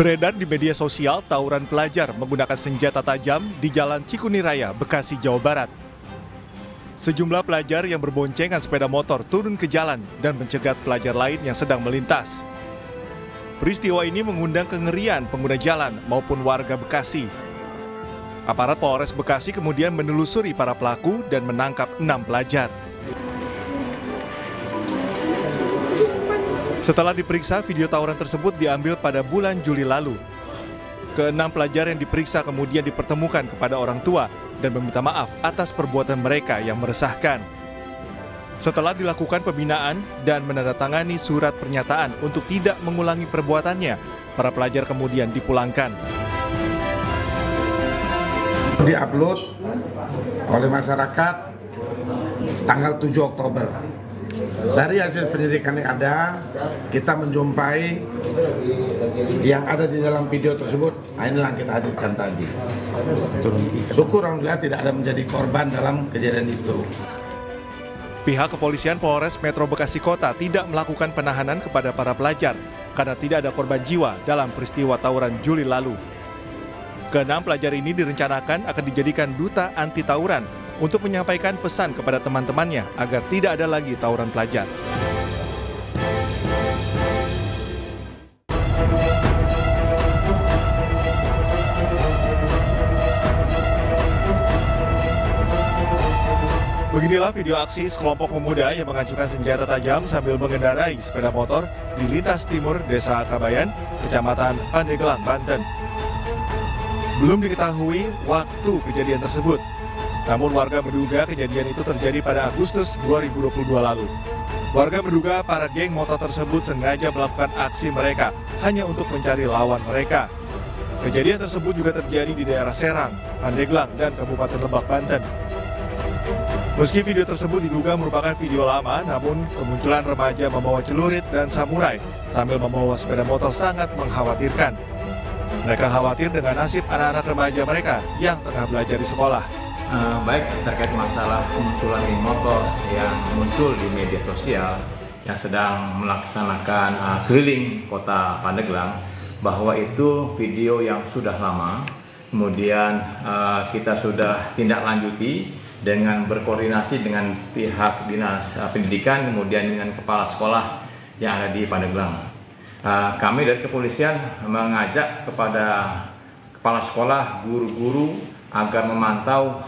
Beredar di media sosial tawuran pelajar menggunakan senjata tajam di Jalan Cikuni Raya, Bekasi, Jawa Barat. Sejumlah pelajar yang berboncengan sepeda motor turun ke jalan dan mencegat pelajar lain yang sedang melintas. Peristiwa ini mengundang kengerian pengguna jalan maupun warga Bekasi. Aparat Polres Bekasi kemudian menelusuri para pelaku dan menangkap 6 pelajar. Setelah diperiksa, video tawuran tersebut diambil pada bulan Juli lalu. Ke-6 pelajar yang diperiksa kemudian dipertemukan kepada orang tua dan meminta maaf atas perbuatan mereka yang meresahkan. Setelah dilakukan pembinaan dan menandatangani surat pernyataan untuk tidak mengulangi perbuatannya, para pelajar kemudian dipulangkan. Diupload oleh masyarakat tanggal 7 Oktober. Dari hasil penyidikan yang ada, kita menjumpai yang ada di dalam video tersebut. Nah, inilah yang kita hadirkan tadi. Syukur alhamdulillah tidak ada menjadi korban dalam kejadian itu. Pihak kepolisian Polres Metro Bekasi Kota tidak melakukan penahanan kepada para pelajar karena tidak ada korban jiwa dalam peristiwa tawuran Juli lalu. Ke-6 pelajar ini direncanakan akan dijadikan duta anti tawuran untuk menyampaikan pesan kepada teman-temannya agar tidak ada lagi tawuran pelajar. Beginilah video aksi sekelompok pemuda yang mengacukan senjata tajam sambil mengendarai sepeda motor di lintas timur Desa Kabayan, Kecamatan Pandeglang, Banten. Belum diketahui waktu kejadian tersebut. Namun warga menduga kejadian itu terjadi pada Agustus 2022 lalu. Warga menduga para geng motor tersebut sengaja melakukan aksi mereka hanya untuk mencari lawan mereka. Kejadian tersebut juga terjadi di daerah Serang, Pandeglang, dan Kabupaten Lebak, Banten. Meski video tersebut diduga merupakan video lama, namun kemunculan remaja membawa celurit dan samurai sambil membawa sepeda motor sangat mengkhawatirkan. Mereka khawatir dengan nasib anak-anak remaja mereka yang tengah belajar di sekolah. Baik terkait masalah kemunculan geng motor yang muncul di media sosial yang sedang melaksanakan keliling kota Pandeglang, bahwa itu video yang sudah lama. Kemudian kita sudah tindak lanjuti dengan berkoordinasi dengan pihak dinas pendidikan, kemudian dengan kepala sekolah yang ada di Pandeglang. Kami dari kepolisian mengajak kepada kepala sekolah, guru-guru agar memantau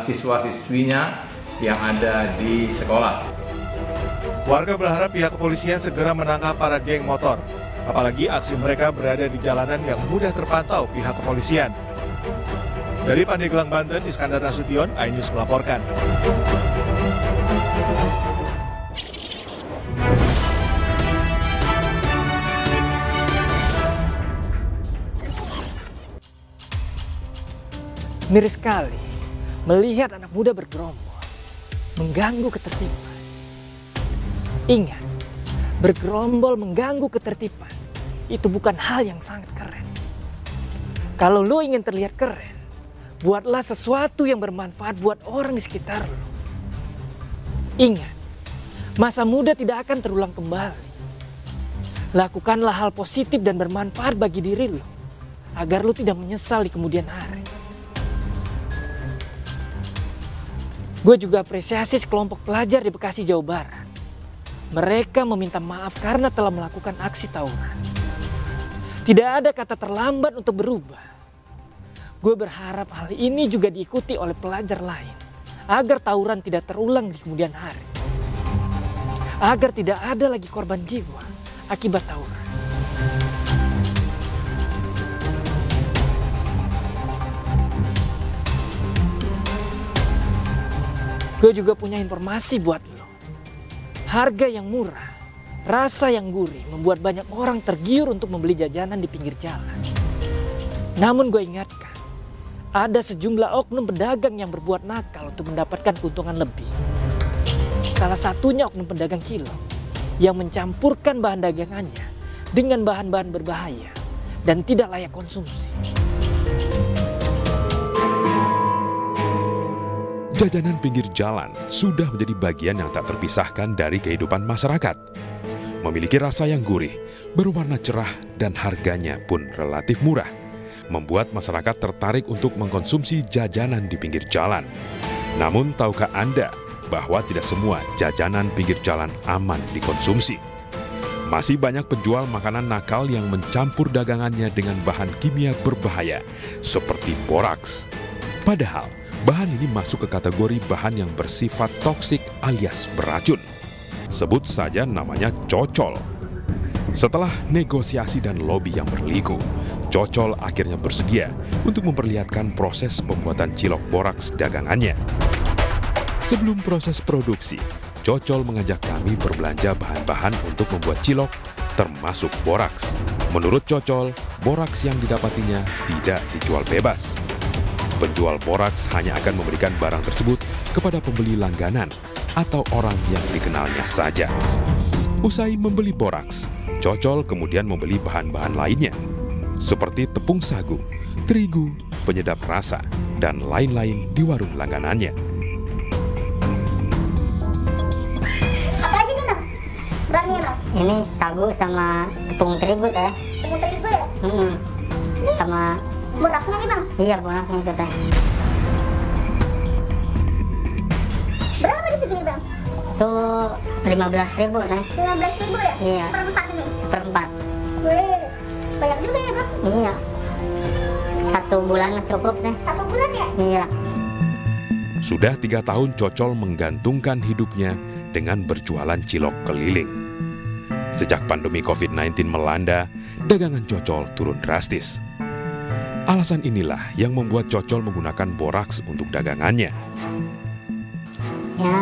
siswa-siswinya yang ada di sekolah. Warga berharap pihak kepolisian segera menangkap para geng motor. Apalagi aksi mereka berada di jalanan yang mudah terpantau pihak kepolisian. Dari Pandeglang, Banten, Iskandar Nasution, iNews melaporkan. Miris sekali melihat anak muda bergerombol, mengganggu ketertiban. Ingat, bergerombol mengganggu ketertiban itu bukan hal yang sangat keren. Kalau lo ingin terlihat keren, buatlah sesuatu yang bermanfaat buat orang di sekitar lo. Ingat, masa muda tidak akan terulang kembali. Lakukanlah hal positif dan bermanfaat bagi diri lo, agar lo tidak menyesal di kemudian hari. Gue juga apresiasi sekelompok pelajar di Bekasi, Jawa Barat. Mereka meminta maaf karena telah melakukan aksi tawuran. Tidak ada kata terlambat untuk berubah. Gue berharap hal ini juga diikuti oleh pelajar lain, agar tawuran tidak terulang di kemudian hari. Agar tidak ada lagi korban jiwa akibat tawuran. Gue juga punya informasi buat lo. Harga yang murah, rasa yang gurih membuat banyak orang tergiur untuk membeli jajanan di pinggir jalan. Namun gue ingatkan, ada sejumlah oknum pedagang yang berbuat nakal untuk mendapatkan keuntungan lebih. Salah satunya oknum pedagang cilok yang mencampurkan bahan dagangannya dengan bahan-bahan berbahaya dan tidak layak konsumsi. Jajanan pinggir jalan sudah menjadi bagian yang tak terpisahkan dari kehidupan masyarakat. Memiliki rasa yang gurih, berwarna cerah, dan harganya pun relatif murah, membuat masyarakat tertarik untuk mengkonsumsi jajanan di pinggir jalan. Namun tahukah Anda bahwa tidak semua jajanan pinggir jalan aman dikonsumsi? Masih banyak penjual makanan nakal yang mencampur dagangannya dengan bahan kimia berbahaya seperti boraks. Padahal bahan ini masuk ke kategori bahan yang bersifat toksik alias beracun. Sebut saja namanya cocol. Setelah negosiasi dan lobi yang berliku, Cocol akhirnya bersedia untuk memperlihatkan proses pembuatan cilok boraks dagangannya. Sebelum proses produksi, Cocol mengajak kami berbelanja bahan-bahan untuk membuat cilok, termasuk boraks. Menurut Cocol, boraks yang didapatinya tidak dijual bebas. Penjual boraks hanya akan memberikan barang tersebut kepada pembeli langganan atau orang yang dikenalnya saja. Usai membeli boraks, Cocol kemudian membeli bahan-bahan lainnya, seperti tepung sagu, terigu, penyedap rasa, dan lain-lain di warung langganannya. Apa aja nih, Bang? Bahannya, Bang? Ini sagu sama tepung terigu teh. Tepung terigu ya? Sama boraknya nih, Bang? iya boraknya itu teh. Berapa di segini, Bang? Itu 15.000 teh. 15.000 ya? Iya. Seperempat ini? Seperempat. Wih, banyak juga ya, Bang? Iya. 1 bulan mah cukup teh. 1 bulan ya? Iya. Sudah 3 tahun Cocol menggantungkan hidupnya dengan berjualan cilok keliling. Sejak pandemi COVID-19 melanda, dagangan Cocol turun drastis. Alasan inilah yang membuat Cocol menggunakan boraks untuk dagangannya. Ya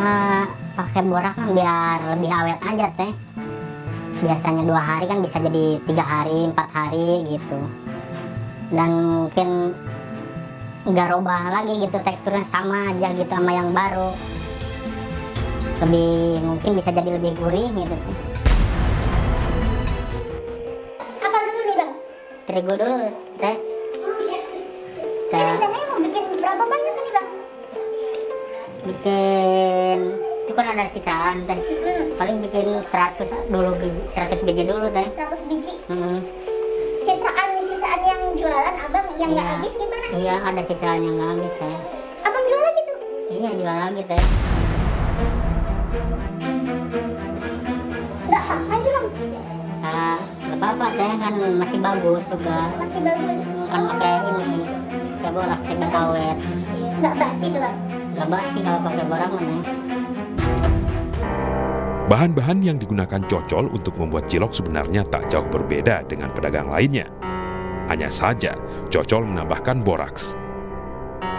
pakai borak kan biar lebih awet aja teh. Biasanya 2 hari kan bisa jadi 3 hari, 4 hari gitu. Dan mungkin nggak robah lagi gitu, teksturnya sama aja gitu sama yang baru. Mungkin bisa jadi lebih gurih gitu. Apa dulu nih, Bang? Terigu dulu teh. Ini rencananya mau bikin berapa banyak nih, Bang? Bikin itu kan ada sisaan teh. Paling bikin 100 biji dulu teh. 100 biji. Sisaan yang jualan Abang yang nggak Iya. habis gimana? Iya, ada sisaan yang nggak habis teh. Abang jual lagi tuh? Iya, jual lagi teh. Nggak apa-apa aja, Bang? Nggak apa-apa teh, kan masih bagus juga. Masih bagus. Kan pakai ini, pakai borak, pakai awet. Nggak basi tuh, Bang? Nggak basi kalau pakai borak mana. Bahan-bahan yang digunakan Cocol untuk membuat cilok sebenarnya tak jauh berbeda dengan pedagang lainnya. Hanya saja, Cocol menambahkan boraks.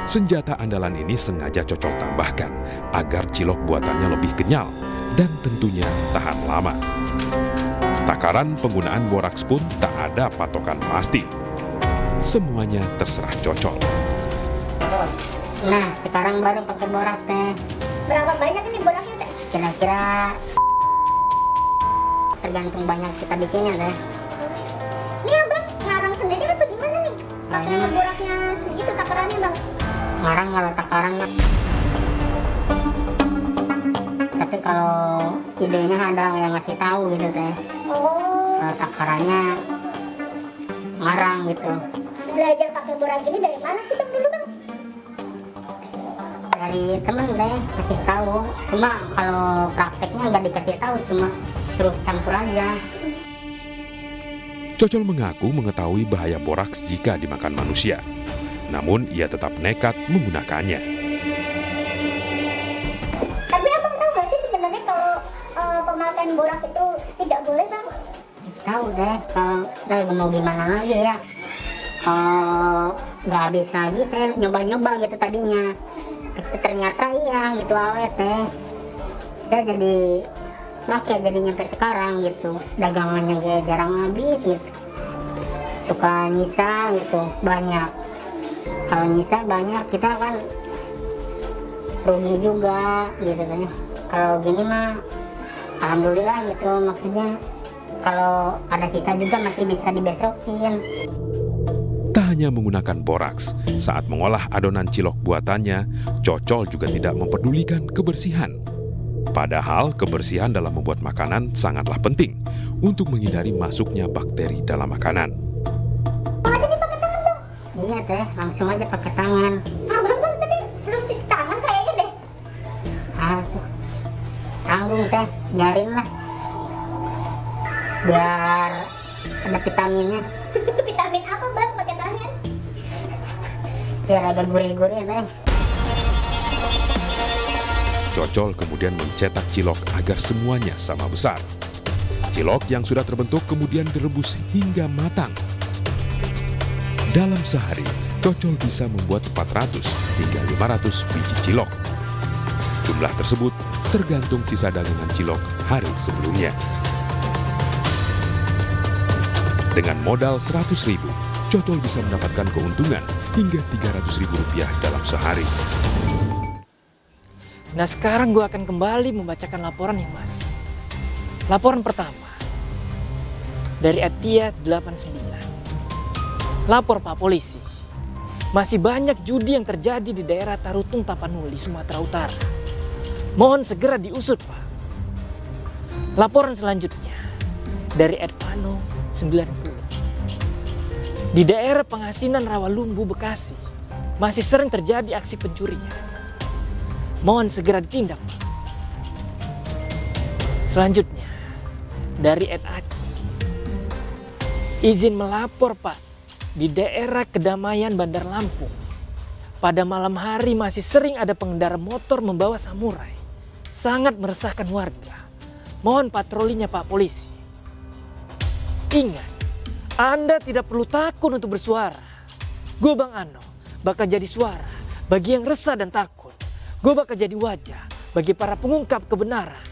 Senjata andalan ini sengaja Cocol tambahkan agar cilok buatannya lebih kenyal dan tentunya tahan lama. Takaran penggunaan boraks pun tak ada patokan pasti. Semuanya terserah Cocol. Nah, sekarang baru pakai borak teh. Berapa banyak ini boraknya, Teh? Kira-kira tergantung banyak kita bikinnya teh. Ini Abang ngarang sendiri atau gimana nih? Pakai Kayaknya boraknya segitu takarannya, Bang? ngarang kalau takaran mah. Tapi kalau idenya ada yang ngasih tahu gitu teh. Oh, Kalau takarannya ngarang gitu. belajar pakai borak ini dari mana sih, Bang, dulu, Bang? Dari temen deh kasih tahu. Cuma kalau prakteknya nggak dikasih tahu, cuma suruh campur aja. Cocol mengaku mengetahui bahaya boraks jika dimakan manusia. Namun ia tetap nekat menggunakannya. Tapi Abang tahu nggak sih sebenarnya kalau pemakaian borak itu tidak boleh, Bang? Tahu deh, kalau mau gimana lagi ya. Kalau nggak habis lagi saya nyoba-nyoba gitu tadinya. Tapi ternyata iya gitu awet teh. Saya jadi pakai jadi nyampe sekarang gitu. Dagangannya kayak jarang habis gitu. Suka nyisa gitu banyak. Kalau nyisa banyak kita kan rugi juga gitu kan. Kalau gini mah alhamdulillah gitu, maksudnya kalau ada sisa juga masih bisa dibesokin. Tak hanya menggunakan boraks, saat mengolah adonan cilok buatannya, Cocol juga tidak mempedulikan kebersihan. Padahal kebersihan dalam membuat makanan sangatlah penting untuk menghindari masuknya bakteri dalam makanan. Iya teh, langsung aja pakai tangan. Abang tadi belum cuci tangan kayaknya deh. Tanggung teh, biarin lah. Biar ada vitaminnya. Vitamin apa bang pakai tangan? Biar ada gurih-gurih teh. Cocol kemudian mencetak cilok agar semuanya sama besar. Cilok yang sudah terbentuk kemudian direbus hingga matang. Dalam sehari, Cocol bisa membuat 400 hingga 500 biji cilok. Jumlah tersebut tergantung sisa dagangan cilok hari sebelumnya. Dengan modal 100.000, Cocol bisa mendapatkan keuntungan hingga Rp300.000 dalam sehari. Nah sekarang gue akan kembali membacakan laporan yang masuk. Laporan pertama dari Atia 89. Lapor Pak Polisi, masih banyak judi yang terjadi di daerah Tarutung Tapanuli, Sumatera Utara. Mohon segera diusut Pak. Laporan selanjutnya dari Edvano 90. Di daerah Pengasinan Rawalumbu, Bekasi, masih sering terjadi aksi pencurian. Mohon segera ditindak Pak. Selanjutnya dari Ed Aci. Izin melapor Pak. Di daerah Kedamaian Bandar Lampung, pada malam hari masih sering ada pengendara motor membawa samurai. Sangat meresahkan warga. Mohon patrolinya Pak Polisi. Ingat, Anda tidak perlu takut untuk bersuara. Gue Bang Ano bakal jadi suara bagi yang resah dan takut. Gue bakal jadi wajah bagi para pengungkap kebenaran